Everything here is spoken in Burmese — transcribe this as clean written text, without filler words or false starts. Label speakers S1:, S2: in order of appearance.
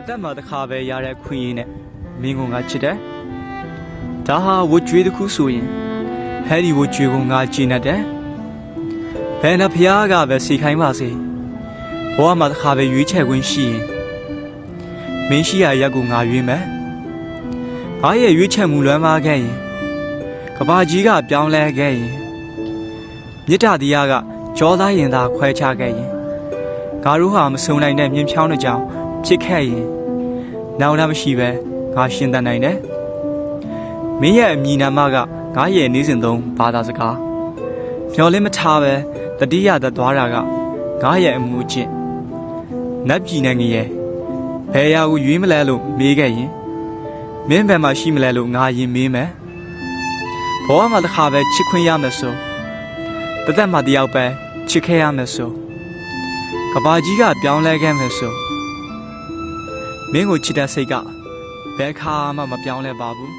S1: တက်မှာတစ်ခါပဲရတဲ့ခွင့်ရင်းနဲ့မင်းကငါချစ်တယ်ဒါဟာဝတ်ကြွေးတစ်ခုဆိုရင်ဟဲဒီဝတ်ကြွေးကငါကြည်နေတယ်ဘယ်နှဖျားကပဲစီခိုင်းပါစေဘဝမှာတစ်ခါပဲရွေးချယ်ခွင့်ရှိရင်မင်းရှိရရက်ကိုငါရွေးမယ်ငါရဲ့ရွေးချယ်မှုလွမ်းမခဲ့ရင်ကဘာကြီးကပြောင်းလဲခဲ့ရင်မြစ်တာတရားကကြောသားရင်သာခွဲခြားခဲ့ရင်ငါတို့ဟာမစုံနိုင်တဲ့မြင်းဖြောင်းတဲ့ကြောင်ဖြစ်ခဲ့ရင်နောက်လည်းမရှိပဲငါရှင်းတတ်နိုင်တယ်မင်းရဲ့အမည်နာမကငါရဲ့နေစဉ်သုံးဘာသာစကားမျော်လင့်မထားပဲတတိယသက်သွားတာကငါရဲ့အမှုအကျင့်နတ်ပြည်နိုင်ငံရဲ့ဘယ်ရာကိုရွေးမလဲလို့မေးခဲ့ရင်မင်းဘယ်မှာရှိမလဲလို့ငါရင်မေးမယ်ဘဝမှာတစ်ခါပဲချစ်ခွင့်ရမယ်ဆိုတသက်မှာတယောက်ပဲချစ်ခဲ့ရမယ်ဆိုကဘာကြီးကပြောင်းလဲခဲ့မယ်ဆိုမင်းကိုချစ်တဲ့စိတ်ကဘယ်ခါမှမပြောင်းလဲပါဘူး